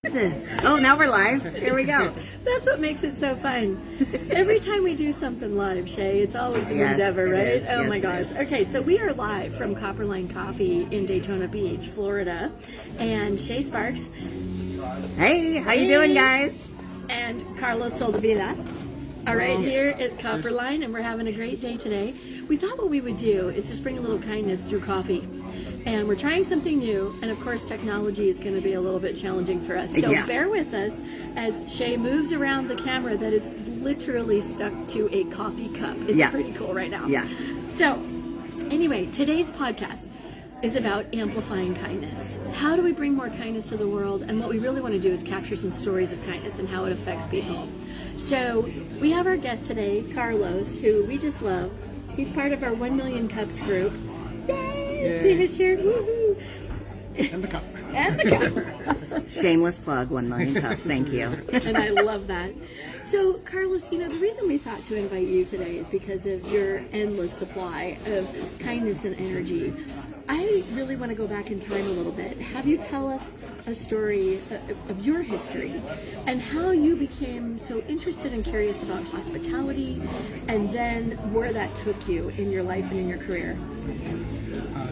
Oh, now we're live. Here we go. That's what makes it so fun. Every time we do something live, Shay, it's always an endeavor, right? Oh my gosh. Okay, so we are live from Copperline Coffee in Daytona Beach, Florida. And Shay Sparks. Hey, how you doing, guys? And Carlos Soldevilla are right here at Copperline, and we're having a great day today. We thought what we would do is just bring a little kindness through coffee. And we're trying something new, and of course technology is going to be a little bit challenging for us. So bear with us as Shay moves around the camera that is literally stuck to a coffee cup. It's pretty cool right now. Yeah. So anyway, today's podcast is about amplifying kindness. How do we bring more kindness to the world? And what we really want to do is capture some stories of kindness and how it affects people. So we have our guest today, Carlos, who we just love. He's part of our 1 Million Cups group. Yay! See his shirt, woohoo! And the cup. And the cup. Shameless plug, 1 million cups. Thank you. And I love that. So, Carlos, the reason we thought to invite you today is because of your endless supply of kindness and energy. I really want to go back in time a little bit. Have you tell us a story of your history and how you became so interested and curious about hospitality, and then where that took you in your life and in your career?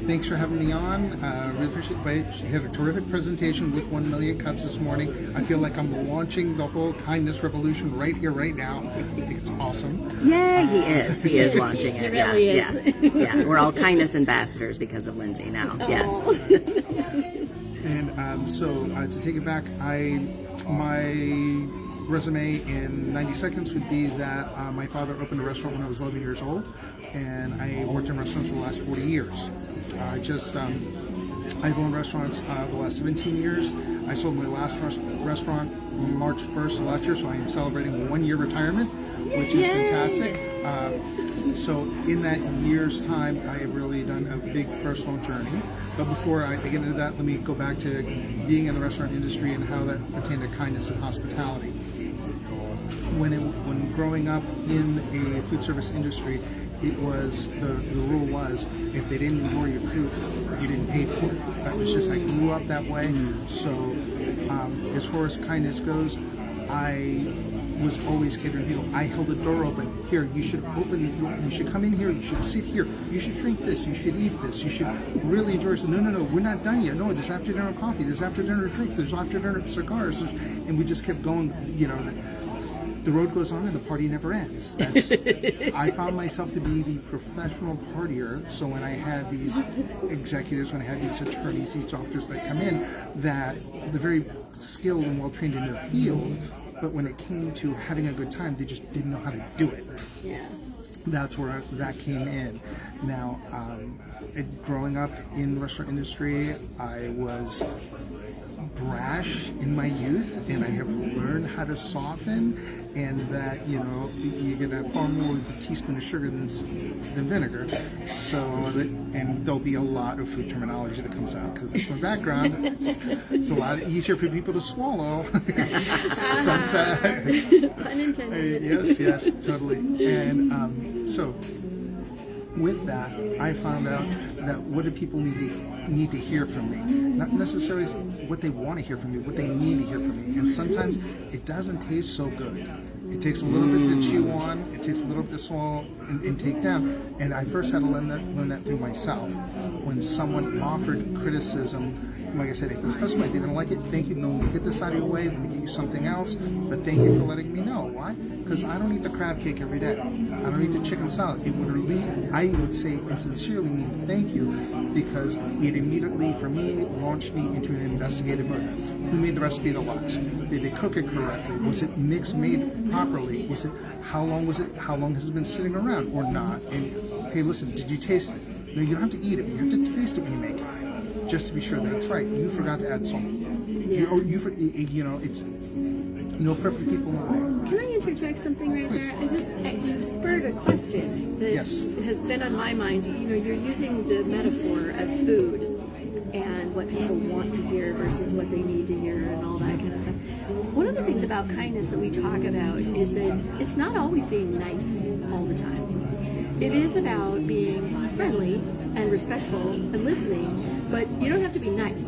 Thanks for having me on. Really appreciate it. You had a terrific presentation with 1 Million Cups this morning. I feel like I'm launching the whole kindness revolution right here, right now. I think it's awesome. Yeah, he is. He is launching it. He really is. Yeah. We're all kindness ambassadors because of Lindsay now. Yes. And so to take it back, my resume in 90 seconds would be that my father opened a restaurant when I was 11 years old, and I worked in restaurants for the last 40 years. I've owned restaurants the last 17 years. I sold my last restaurant March 1st of last year, so I am celebrating 1 year retirement, which is fantastic. So in that year's time, I have really done a big personal journey. But before I get into that, let me go back to being in the restaurant industry and how that pertained to kindness and hospitality. When growing up in a food service industry, it was the rule was if they didn't enjoy your food, you didn't pay for it. That was just, I grew up that way. So as far as kindness goes, I was always catering people. I held the door open. Here, you should you should come in here, you should sit here, you should drink this, you should eat this, you should really enjoy it. No, we're not done yet. No, there's after dinner coffee, there's after dinner drinks, there's after dinner cigars, and we just kept going, The road goes on and the party never ends. I found myself to be the professional partier, so when I had these executives, when I had these attorneys, these doctors that come in, that they're very skilled and well trained in their field, but when it came to having a good time, they just didn't know how to do it. Yeah. That's where that came in. Now, growing up in the restaurant industry, I was brash in my youth, and I have learned how to soften, and that you get far more with a teaspoon of sugar than vinegar. And there'll be a lot of food terminology that comes out because that's my background. It's a lot easier for people to swallow. Sunset. Pun intended. Yes, totally. And so with that, I found out that what do people need to hear from me? Not necessarily what they want to hear from me, what they need to hear from me. And sometimes it doesn't taste so good. It takes a little bit to chew on, it takes a little bit to swallow and take down. And I first had to learn that through myself. When someone offered criticism, like I said, if it's customer, they didn't like it, thank you, no, let me get this out of your way, let me get you something else, but thank you for letting me know. Why? Because I don't eat the crab cake every day. I don't eat the chicken salad. It would really, I would say and sincerely mean thank you, because it immediately, for me, launched me into an investigative mode. Who made the recipe the last? Did they cook it correctly? Was it made properly? Was it, how long has it been sitting around or not? And hey, listen, did you taste it? No, you don't have to eat it, but you have to taste it when you make it, just to be sure that it's right. You forgot to add salt. Yeah. It's no perfect people in the world. Can I interject something right there? You spurred a question that has been on my mind. You're using the metaphor of food and what people want to hear versus what they need to hear and all that kind of stuff. One of the things about kindness that we talk about is that it's not always being nice all the time. It is about being friendly and respectful and listening, but you don't have to be nice.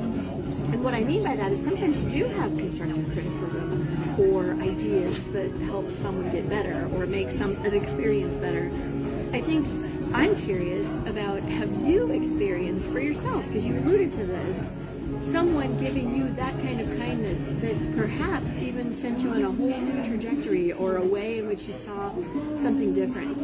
And what I mean by that is sometimes you do have constructive criticism or ideas that help someone get better or make an experience better. I think I'm curious about, have you experienced for yourself, because you alluded to this, someone giving you that kind of kindness that perhaps even sent you on a whole new trajectory or a way in which you saw something different?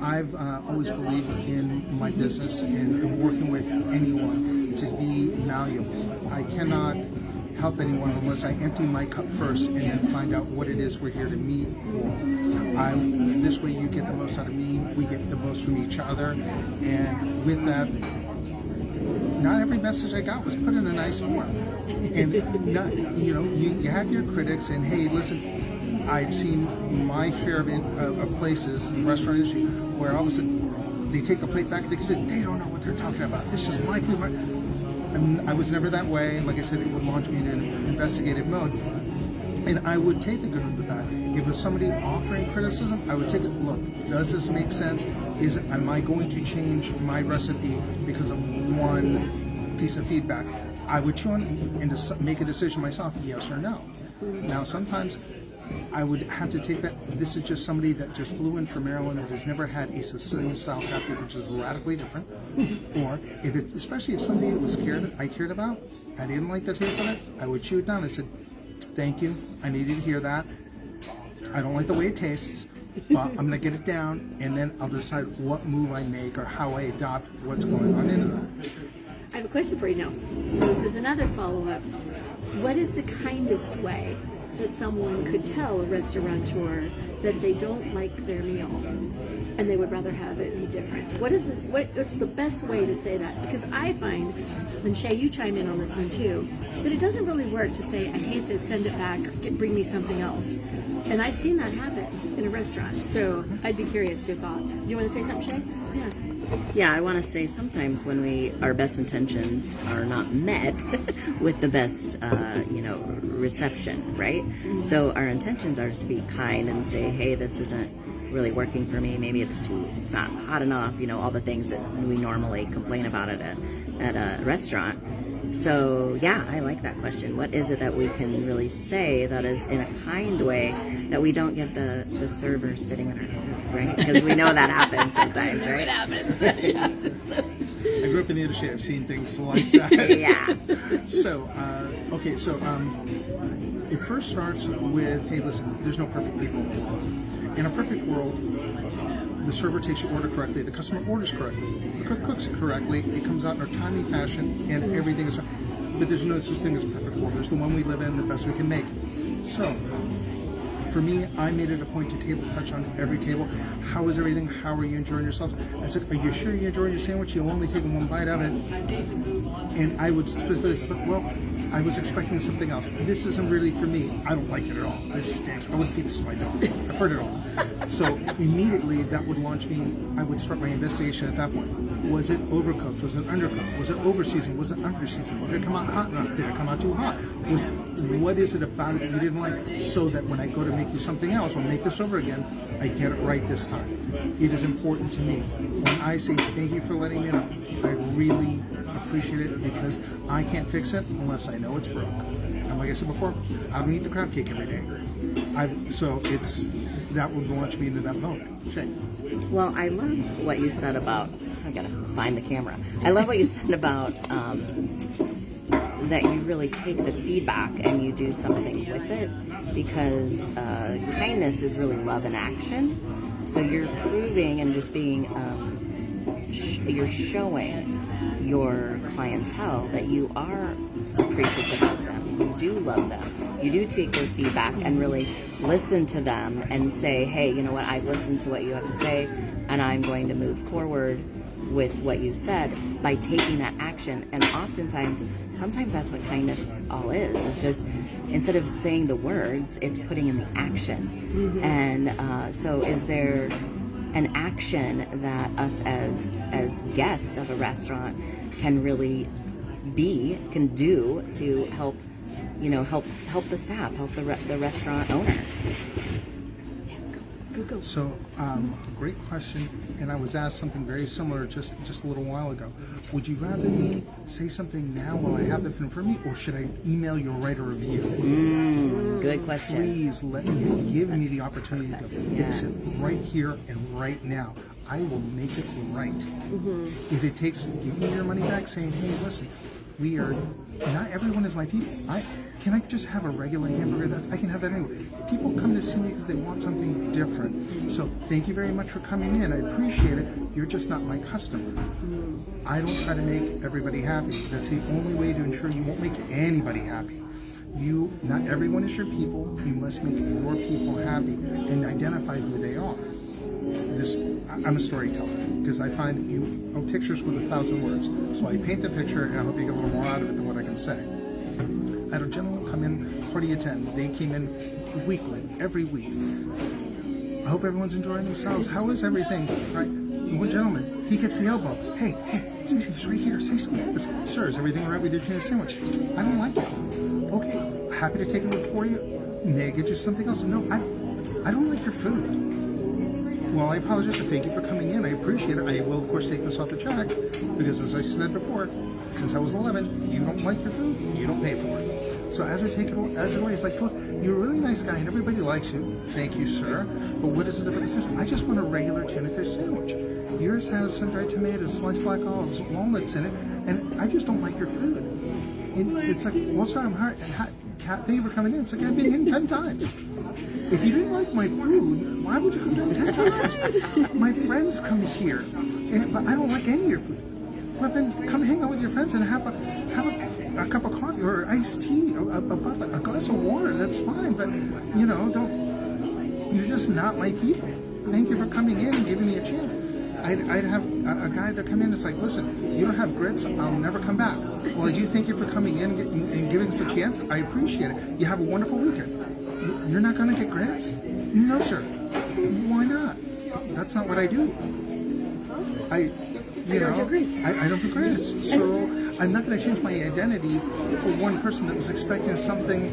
I've always believed in my business and working with anyone to be malleable. I cannot help anyone unless I empty my cup first and then find out what it is we're here to meet for. This way you get the most out of me, we get the most from each other, and with that, not every message I got was put in a nice form. And you have your critics, and hey, listen, I've seen my share of places in the restaurant industry where all of a sudden they take the plate back, they don't know what they're talking about. This is my food. And I was never that way. Like I said, it would launch me into an investigative mode. And I would take the good with the bad. If it was somebody offering criticism, I would take it, look, does this make sense? Am I going to change my recipe because of one piece of feedback? I would chew on it and make a decision myself, yes or no. Now, sometimes I would have to take that. This is just somebody that just flew in from Maryland and has never had a Sicilian-style cupcake, which is radically different. Or especially if somebody I cared about, I didn't like the taste of it, I would chew it down. I said, thank you, I needed to hear that. I don't like the way it tastes, but I'm going to get it down, and then I'll decide what move I make or how I adopt what's going on in it. I have a question for you now. This is another follow-up. What is the kindest way that someone could tell a restaurateur that they don't like their meal and they would rather have it be different? What's the best way to say that? Because I find, and Shay, you chime in on this one too, that it doesn't really work to say, I hate this, send it back, bring me something else. And I've seen that happen in a restaurant. So I'd be curious your thoughts. Do you want to say something, Shay? Yeah. Yeah, I want to say sometimes when our best intentions are not met with the best, reception, right? So our intentions are to be kind and say, hey, this isn't really working for me. Maybe it's not hot enough, all the things that we normally complain about at a restaurant. So yeah, I like that question. What is it that we can really say that is in a kind way that we don't get the server spitting in our food, right? Because we know that happens sometimes, right? It happens. I grew up in the industry. I've seen things like that. Yeah. So, it first starts with, hey, listen, there's no perfect people. In a perfect world, the server takes your order correctly, the customer orders correctly, the cook cooks it correctly, it comes out in a timely fashion, and everything is. But there's no such thing as a perfect world. There's the one we live in, the best we can make. So, for me, I made it a point to table touch on every table. How is everything? How are you enjoying yourselves? I said, are you sure you're enjoying your sandwich? You'll only take one bite of it. And I would specifically say, well, I was expecting something else. This isn't really for me. I don't like it at all. This stinks. I wouldn't feed this to my dog. I've heard it all. So immediately that would launch me. I would start my investigation at that point. Was it overcooked? Was it undercooked? Was it overseasoned? Was it underseasoned? Did it come out hot enough? Did it come out too hot? What is it about it that you didn't like? So that when I go to make you something else or make this over again, I get it right this time. It is important to me. When I say thank you for letting me know, I really appreciate it because I can't fix it unless I know it's broke. And like I said before, I don't eat the crab cake every day. That would launch me into that mode. Shay. Well, I love what you said about, I gotta find the camera. I love what you said about that you really take the feedback and you do something with it, because kindness is really love in action. So you're proving and just being, you're showing your clientele that you are appreciative of them, you do love them, you do take their feedback and really listen to them and say, hey, you know what, I've listened to what you have to say and I'm going to move forward with what you said by taking that action. And oftentimes, sometimes that's what kindness all is. It's just, instead of saying the words, it's putting in the action. Mm-hmm. And so is there an action that us as guests of a restaurant can really can do to help the staff, help the restaurant owner? Go Go. So, great question, and I was asked something very similar just a little while ago. Would you rather me say something now while I have the food in front of me, or should I email you or write a review? Good question. Please give me the opportunity to fix it right here and right now. I will make it right. If it takes giving me your money back, saying, hey, listen, not everyone is my people. Can I just have a regular hamburger? I can have that anyway. People come to see me because they want something different. So thank you very much for coming in. I appreciate it. You're just not my customer. I don't try to make everybody happy. That's the only way to ensure you won't make anybody happy. Not everyone is your people. You must make your people happy and identify who they are. I'm a storyteller because I find pictures with 1,000 words. So I paint the picture and I hope you get a little more out of it than what I can say. I had a gentleman come in, party at 10. They came in weekly, every week. I hope everyone's enjoying themselves. How is everything? Right? One gentleman, he gets the elbow. Hey, he's right here. Say something. Sir, is everything all right with your chicken sandwich? I don't like it. Okay, happy to take it for you. May I get you something else? No, I don't like your food. Well, I apologize and thank you for coming in. I appreciate it. I will, of course, take this off the check because, as I said before, since I was 11, you don't like your food, you don't pay for it. So as I take it away, it's like, look, you're a really nice guy and everybody likes you. Thank you, sir. But what is it about this? I just want a regular tuna fish sandwich. Yours has sun-dried tomatoes, sliced black olives, walnuts in it, and I just don't like your food. And it's like, well, sir, thank you for coming in. It's like, I've been in 10 times. If you didn't like my food, why would you come down 10 times? My friends come here, but I don't like any of your food. Well, then come hang out with your friends and have a cup of coffee or iced tea, a glass of water. That's fine, but you're just not my people. Thank you for coming in and giving me a chance. I'd have a guy that come in. It's like, listen, you don't have grits, I'll never come back. Well, I do thank you for coming in and giving us a chance. I appreciate it. You have a wonderful weekend. You're not going to get grits? No, sir. Why not? That's not what I do. I don't do grits. So I'm not going to change my identity for one person that was expecting something.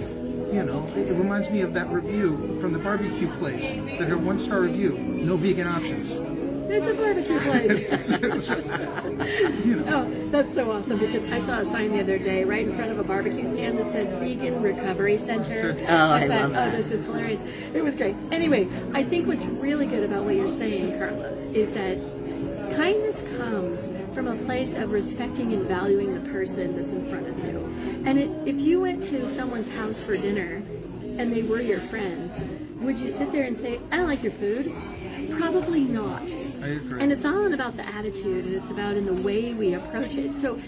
It reminds me of that review from the barbecue place that had 1-star review. No vegan options. It's a barbecue place. Oh, that's so awesome because I saw a sign the other day right in front of a barbecue stand that said Vegan Recovery Center. Oh, I love that. Oh, this is hilarious. It was great. Anyway, I think what's really good about what you're saying, Carlos, is that kindness comes from a place of respecting and valuing the person that's in front of you. And if you went to someone's house for dinner and they were your friends, would you sit there and say, I don't like your food? Probably not. I agree. And it's all about the attitude, and it's about in the way we approach it. So,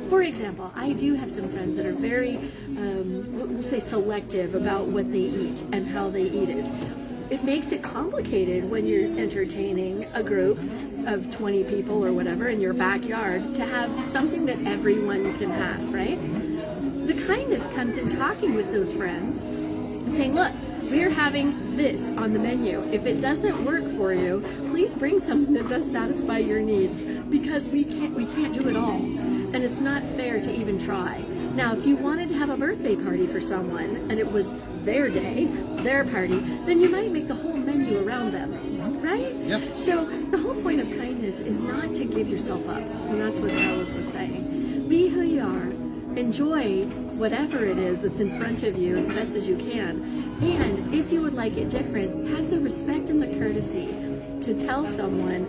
for example, I do have some friends that are very, we'll say, selective about what they eat and how they eat it. It makes it complicated when you're entertaining a group of 20 people or whatever in your backyard to have something that everyone can have, right? The kindness comes in talking with those friends and saying, look, we're having this on the menu. If it doesn't work for you, please bring something that does satisfy your needs because we can't do it all. And it's not fair to even try. Now, if you wanted to have a birthday party for someone and it was their day, their party, then you might make the whole menu around them, right? Yep. So the whole point of kindness is not to give yourself up. And that's what Carlos was saying. Be who you are. Enjoy whatever it is that's in front of you as best as you can. And if you would like it different, have the respect and the courtesy to tell someone,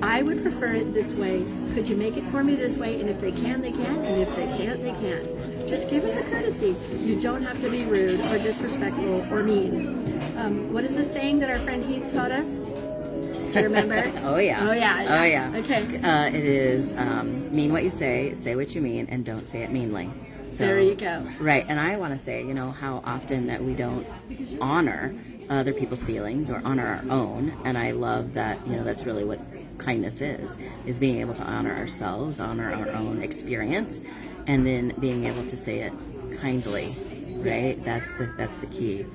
I would prefer it this way. Could you make it for me this way? And if they can, they can. And if they can't, they can't. Just give them the courtesy. You don't have to be rude or disrespectful or mean. What is the saying that our friend Heath taught us? Do you remember? Oh, yeah. Oh, yeah. Oh, yeah. Okay. It is mean what you say what you mean, and don't say it meanly. So, There you go. Right, and I want to say, how often that we don't honor other people's feelings or honor our own, and I love that, that's really what kindness is being able to honor ourselves, honor our own experience, and then being able to say it kindly, right? That's the key.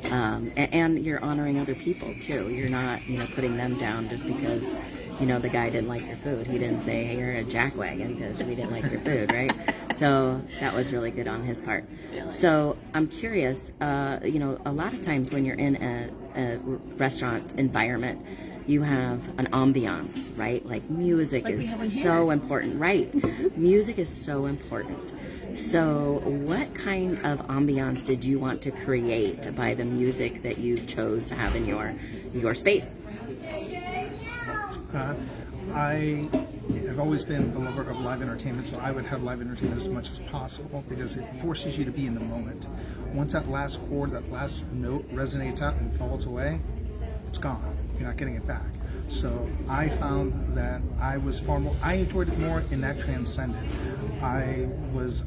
And you're honoring other people too. You're not, putting them down just because, the guy didn't like your food. He didn't say, hey, you're a jackwagon because we didn't like your food, right? So that was really good on his part. So I'm curious, you know, a lot of times when you're in a restaurant environment, you have an ambiance, right? Like music is so important, right? Music is so important. So what kind of ambiance did you want to create by the music that you chose to have in your space? I have always been a lover of live entertainment, so I would have live entertainment as much as possible because it forces you to be in the moment. Once that last chord, that last note resonates out and falls away, it's gone. You're not getting it back. So I found that I enjoyed it more in that transcendent. I was,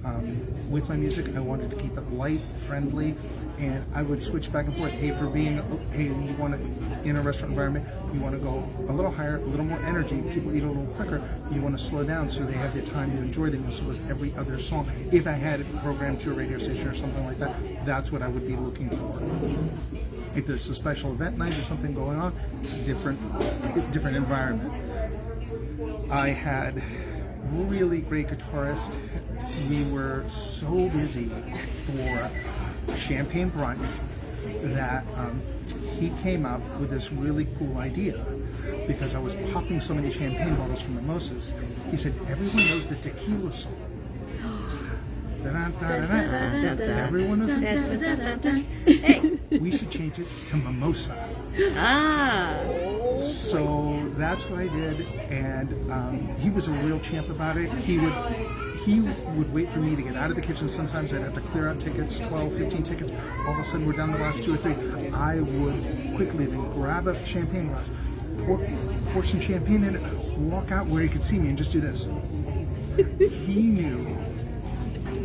with my music, I wanted to keep it light, friendly, and I would switch back and forth. Hey, you want to, in a restaurant environment, you want to go a little higher, a little more energy, people eat a little quicker, you want to slow down so they have the time to enjoy the meal. So with every other song, if I had it programmed to a radio station or something like that, that's what I would be looking for. If there's a special event night or something going on, different environment. I had really great guitarist. We were so busy for champagne brunch that he came up with this really cool idea because I was popping so many champagne bottles from mimosas. He said, everyone knows the tequila song. Everyone knows the tequila. Hey, we should change it to mimosa. So that's what I did, and he was a real champ about it. He would wait for me to get out of the kitchen. Sometimes I'd have to clear out tickets, 12, 15 tickets. All of a sudden we're down the last 2 or 3. I would quickly then grab a champagne glass, pour some champagne in it, walk out where he could see me and just do this. He knew.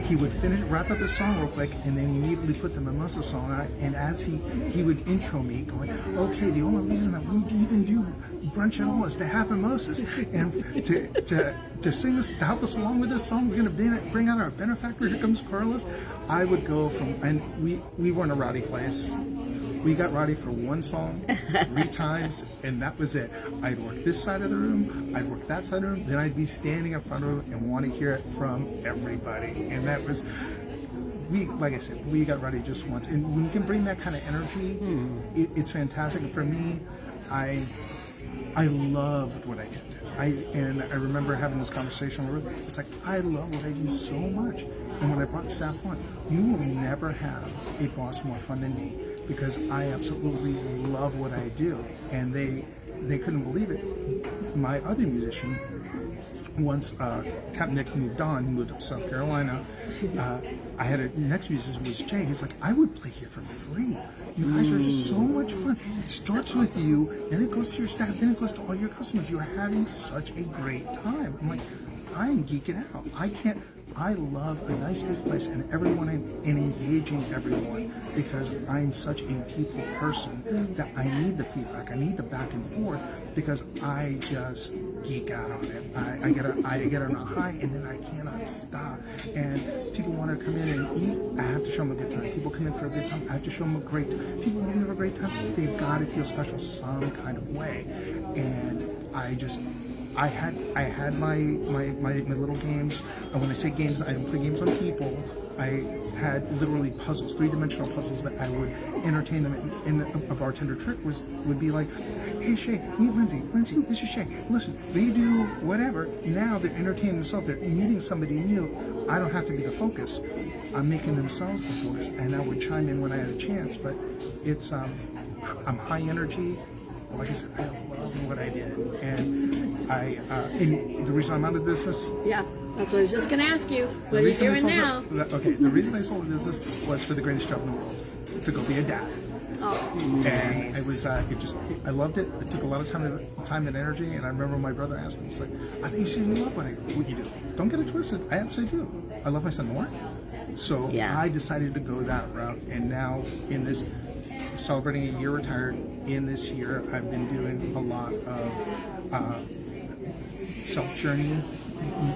He would wrap up his song real quick, and then immediately put the mimosa song on. And as he would intro me, going, "Okay, the only reason that we even do brunch at all is to have mimosas, and to sing this, to help us along with this song, we're going to bring out our benefactor. Here comes Carlos." I would go from, and we weren't a rowdy place. We got rowdy for one song, 3 times, and that was it. I'd work this side of the room, I'd work that side of the room, then I'd be standing in front of them and want to hear it from everybody. And that was, like I said, we got rowdy just once. And when you can bring that kind of energy, it's fantastic. And for me, I loved what I did. And I remember having this conversation where it's like, I love what I do so much. And when I brought staff on, you will never have a boss more fun than me, because I absolutely love what I do. And they couldn't believe it. My other musician, once Captain Nick moved on, he moved up to South Carolina, I had a next musician was Jay. He's like, I would play here for free. You guys are so much fun. It starts with you, then it goes to your staff, then it goes to all your customers. You're having such a great time. I'm like, I'm geeking out. I love a nice big place and everyone and engaging everyone, because I'm such a people person that I need the feedback. I need the back and forth, because I just geek out on it. I get on a high, and then I cannot stop. And people want to come in and eat, I have to show them a good time. People come in for a good time, I have to show them a great time. People who have a great time, they've got to feel special some kind of way. And I had my little games. And when I say games, I don't play games on people. I had literally puzzles, 3-dimensional puzzles that I would entertain them. And a bartender trick would be like, hey Shay, meet Lindsay. Lindsay, this is Shay. Listen, they do whatever. Now they're entertaining themselves. They're meeting somebody new. I don't have to be the focus. I'm making themselves the focus. And I would chime in when I had a chance. But it's I'm high energy. Like I said, I love what I did, and and the reason I'm out of business. Yeah, that's what I was just going to ask you. What are you doing now? The reason I sold the business was for the greatest job in the world, to go be a dad. Oh, and it was I loved it. It took a lot of time and energy. And I remember my brother asked me, he's like, I think you said you love what you do. Don't get it twisted. I absolutely do. I love my son more. So I decided to go that route, and now in this. Celebrating a year retired, in this year I've been doing a lot of self-journey.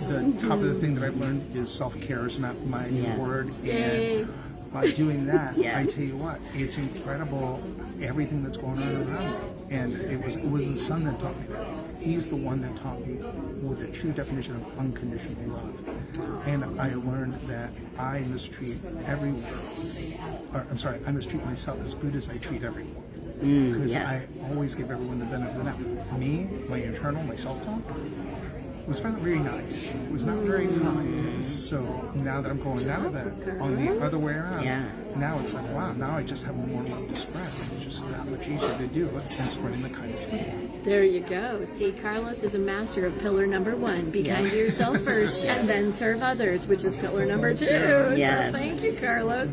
The top of the thing that I've learned is self-care is not my word, and by doing that, Yes. I tell you what, it's incredible everything that's going on around me. And it was the son that taught me that. He's the one that taught me what the true definition of unconditional love. And I learned that I mistreat everyone. I mistreat myself as good as I treat everyone. Because yes. I always give everyone the benefit of the doubt. Me, my internal, my self-talk, was not very nice. It was not very kind. So now that I'm going out of that, on the other way around, Yeah. now it's like, wow, now I just have more love to spread. It's just that much easier to do and spreading the kindness. There you go. See, Carlos is a master of pillar number 1. Be kind to yourself first and then serve others, which is pillar number 2. Yes. So thank you, Carlos.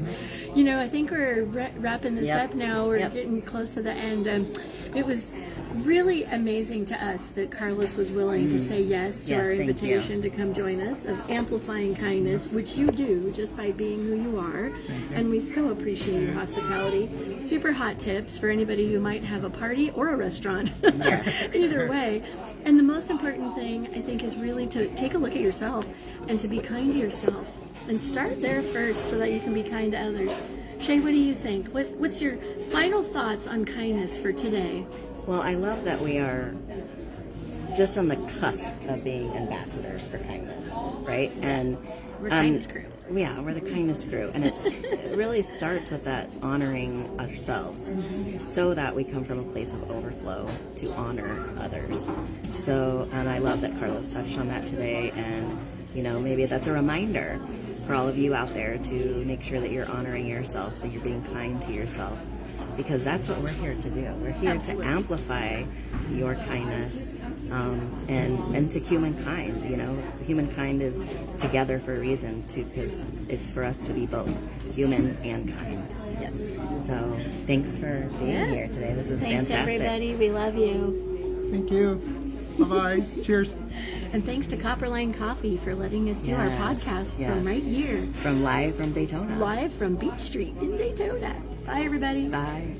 You know, I think we're wrapping this Yep. up now. We're Yep. getting close to the end. It was really amazing to us that Carlos was willing to say yes to Yes, our thank invitation to come join us of Amplifying Kindness, which you do just by being who you are. And we so appreciate your hospitality. Super hot tips for anybody who might have a party or a restaurant. Either way. And the most important thing, I think, is really to take a look at yourself and to be kind to yourself. And start there first so that you can be kind to others. Shay, what do you think? What's your final thoughts on kindness for today? Well, I love that we are just on the cusp of being ambassadors for kindness, right? And We're kindness crew. Yeah, we're the kindness crew, and it really starts with that honoring ourselves, so that we come from a place of overflow to honor others. So, and I love that Carlos touched on that today, and maybe that's a reminder for all of you out there to make sure that you're honoring yourself, so you're being kind to yourself, because that's what we're here to do. We're here Absolutely. to amplify your kindness and to humankind. Humankind is together for a reason, because it's for us to be both human and kind. Yes. So thanks for being here today. This was Thanks, fantastic. everybody. We love you. Thank you. Bye-bye. Cheers. And thanks to Copperline Coffee for letting us do our Yes, podcast yes. from right here, Live from Daytona. live from Beach Street in Daytona. Bye, everybody. Bye.